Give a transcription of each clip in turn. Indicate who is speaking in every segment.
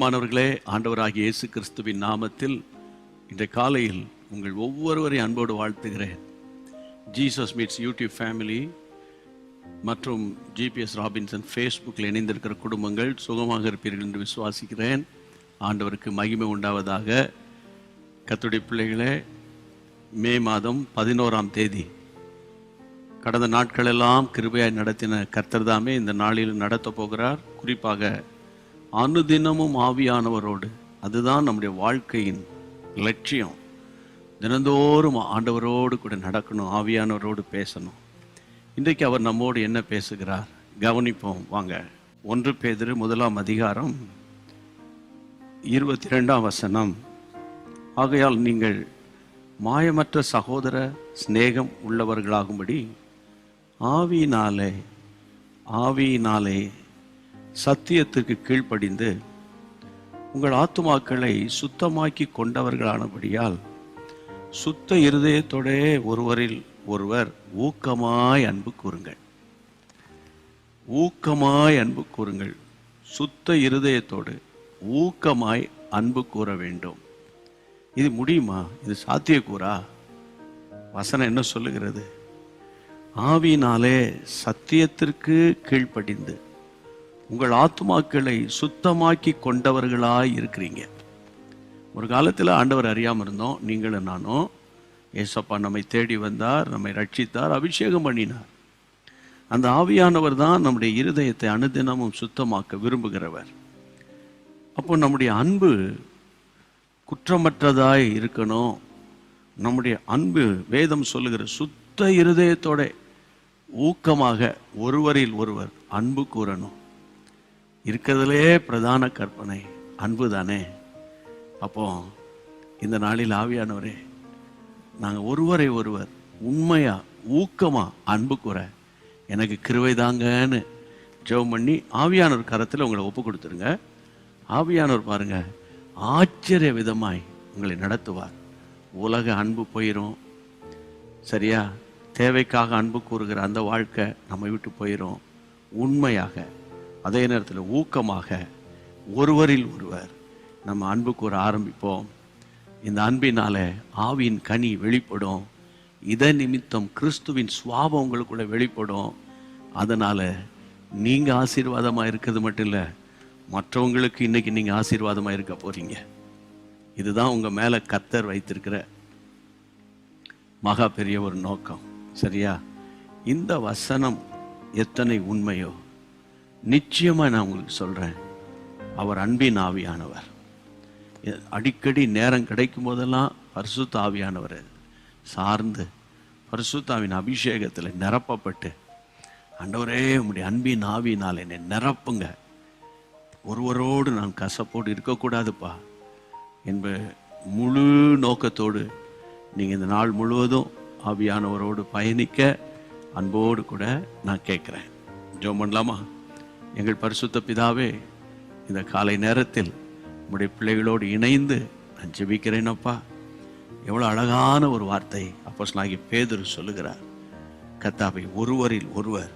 Speaker 1: பிரியமானவர்களே, ஆண்டவராகிய இயேசு கிறிஸ்துவின் நாமத்தில் இந்த காலையில் உங்கள் ஒவ்வொருவரையும் அன்போடு வாழ்த்துகிறேன். ஜீசஸ் மீட்ஸ் யூடியூப் ஃபேமிலி மற்றும் ஜிபிஎஸ் ராபின்சன் ஃபேஸ்புக்கில் இணைந்திருக்கிற குடும்பங்கள் சுகமாக இருப்பீர்கள் என்று விசுவாசிக்கிறேன். ஆண்டவருக்கு மகிமை உண்டாவதாக. கர்த்தருடைய பிள்ளைகளே, மே மாதம் 11ஆம் தேதி கடந்த நாட்களெல்லாம் கிருபையாய் நடத்தின கர்த்தர் தாமே இந்த நாளில் நடத்த போகிறார். குறிப்பாக அனுதினமும் ஆவியானவரோடு, அதுதான் நம்முடைய வாழ்க்கையின் லட்சியம். தினந்தோறும் ஆண்டவரோடு கூட நடக்கணும், ஆவியானவரோடு பேசணும். இன்றைக்கு அவர் நம்மோடு என்ன பேசுகிறார் கவனிப்போம் வாங்க. 1 பேதுரு 1ஆம் அதிகாரம் 22ஆம் வசனம். ஆகையால் நீங்கள் மாயமற்ற சகோதர சிநேகம் உள்ளவர்களாகும்படி ஆவியினாலே சத்தியத்திற்கு கீழ்ப்படிந்து உங்கள் ஆத்துமாக்களை சுத்தமாக்கி கொண்டவர்களானபடியால் சுத்த இருதயத்தோடே ஒருவரில் ஒருவர் ஊக்கமாய் அன்பு கூறுங்கள். ஊக்கமாய் அன்பு கூறுங்கள். சுத்த இருதயத்தோடு ஊக்கமாய் அன்பு கூற வேண்டும். இது முடியுமா? இது சாத்தியக்கூறா? வசனம் என்ன சொல்லுகிறது? ஆவியினாலே சத்தியத்திற்கு கீழ்ப்படிந்து உங்கள் ஆத்துமாக்களை சுத்தமாக்கி கொண்டவர்களாய் இருக்கிறீங்க. ஒரு காலத்தில் ஆண்டவர் அறியாமல் இருந்தோம், நீங்களும் நானும். ஏசப்பா நம்மை தேடி வந்தார், நம்மை ரட்சித்தார், அபிஷேகம் பண்ணினார். அந்த ஆவியானவர் தான் நம்முடைய இருதயத்தை அனுதினமும் சுத்தமாக்க விரும்புகிறவர். அப்போ நம்முடைய அன்பு குற்றமற்றதாய் இருக்கணும். நம்முடைய அன்பு, வேதம் சொல்லுகிற, சுத்த இருதயத்தோட ஊக்கமாக ஒருவரில் ஒருவர் அன்பு கூறணும். இருக்கிறதுலே பிரதான கற்பனை அன்பு தானே. அப்போ இந்த நாளில் ஆவியானவரே, நாங்கள் ஒருவரை ஒருவர் உண்மையா ஊக்கமா அன்பு கூற எனக்கு கிருபை தாங்கன்னு ஜெபம் பண்ணி ஆவியானவர் கரத்தில் உங்களை ஒப்பு கொடுத்துருங்க. ஆவியானவர் பாருங்க, ஆச்சரிய விதமாய் உங்களை நடத்துவார். உலக அன்பு போயிடும், சரியா? தேவைக்காக அன்பு கூறுகிற அந்த வாழ்க்கை நம்ம விட்டு போயிடும். உண்மையாக, அதே நேரத்தில் ஊக்கமாக ஒருவரில் ஒருவர் நம்ம அன்பு கூற ஆரம்பிப்போம். இந்த அன்பினால ஆவியின் கனி வெளிப்படும். இதன் நிமித்தம் கிறிஸ்துவின் சுவாபம் உங்களுக்குள்ள வெளிப்படும். அதனால நீங்க ஆசீர்வாதமா இருக்கிறது மட்டும் இல்லை, மற்றவங்களுக்கு இன்னைக்கு நீங்க ஆசீர்வாதமா இருக்க போறீங்க. இதுதான் உங்க மேல கர்த்தர் வைத்திருக்கிற மகா பெரிய ஒரு நோக்கம், சரியா? இந்த வசனம் எத்தனை உண்மையோ நிச்சயமா நான் உங்களுக்கு சொல்றேன், அவர் அன்பின் ஆவியானவர். அடிக்கடி நேரம் கிடைக்கும் போதெல்லாம் பரிசுத்த ஆவியானவர் சார்ந்து பரிசுத்தாவின் அபிஷேகத்தில் நிரப்பப்பட்டு, ஆண்டவரே உம்முடைய அன்பின் ஆவியினால் என்னை நிரப்புங்க, ஒருவரோடு நான் கசப்போடு இருக்கக்கூடாதுப்பா என்ப முழு நோக்கத்தோடு நீங்கள் இந்த நாள் முழுவதும் ஆவியானவரோடு பயணிக்க அன்போடு கூட நான் கேட்குறேன். ஜெபம் பண்ணலாமா? எங்கள் பரிசுத்த பிதாவே, இந்த காலை நேரத்தில் உம்முடைய பிள்ளைகளோடு இணைந்து நான் ஜெபிக்கிறேனப்பா. எவ்வளோ அழகான ஒரு வார்த்தை அப்போஸ்தலனாகிய பேதுரு சொல்லுகிறார். கர்த்தாவே, ஒருவரில் ஒருவர்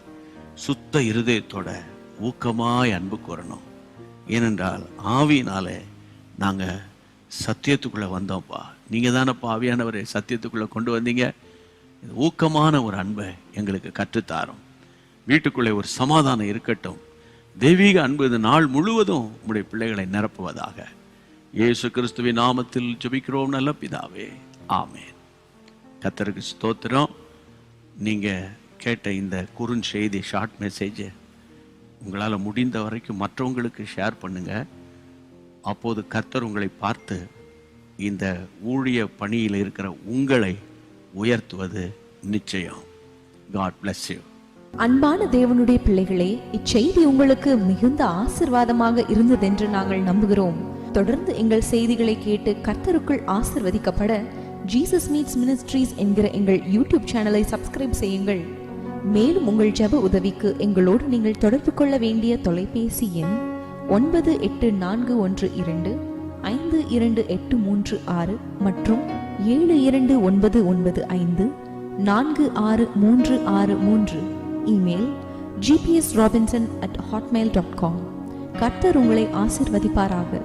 Speaker 1: சுத்த இருதயத்தோட ஊக்கமாய் அன்பு கூறணும். ஏனென்றால் ஆவியினாலே நாங்கள் சத்தியத்துக்குள்ளே வந்தோம்ப்பா. நீங்கள் தானப்பா ஆவியானவரை சத்தியத்துக்குள்ளே கொண்டு வந்தீங்க. ஊக்கமான ஒரு அன்பை எங்களுக்கு கற்றுத்தாரும். வீட்டுக்குள்ளே ஒரு சமாதானம் இருக்கட்டும். தெய்வீக அன்பு இந்த நாள் முழுவதும் உம்முடைய பிள்ளைகளை நிரப்புவதாக. இயேசு கிறிஸ்துவின் நாமத்தில் ஜெபிக்கிறோம் நல்ல பிதாவே, ஆமென். கர்த்தருக்கு ஸ்தோத்திரம். நீங்கள் கேட்ட இந்த குறுஞ்செய்தி, ஷார்ட் மெசேஜை உங்களால் முடிந்த வரைக்கும் மற்றவங்களுக்கு ஷேர் பண்ணுங்க. அப்போது கர்த்தர் உங்களை பார்த்து இந்த ஊழிய பணியில் இருக்கிற உங்களை உயர்த்துவது நிச்சயம். God bless you.
Speaker 2: அன்பான தேவனுடைய பிள்ளைகளே, இச்செய்தி உங்களுக்கு மிகுந்த ஆசீர்வாதமாக இருந்ததென்று நாங்கள் நம்புகிறோம். தொடர்ந்து எங்கள் செய்திகளை கேட்டு கர்த்தருக்குள் ஆசீர்வதிக்கப்பட ஜீசஸ் மீட்ஸ் மினிஸ்ட்ரீஸ் என்கிற எங்கள் யூடியூப் சேனலை சப்ஸ்கிரைப் செய்யுங்கள். மேலும் உங்கள் ஜெப உதவிக்கு எங்களோடு நீங்கள் தொடர்பு கொள்ள வேண்டிய தொலைபேசி எண் 9842252836 மற்றும் 7299546363. Email gpsrobinson@hotmail.com. கர்த்தர் உங்களை ஆசீர்வதிப்பாராக.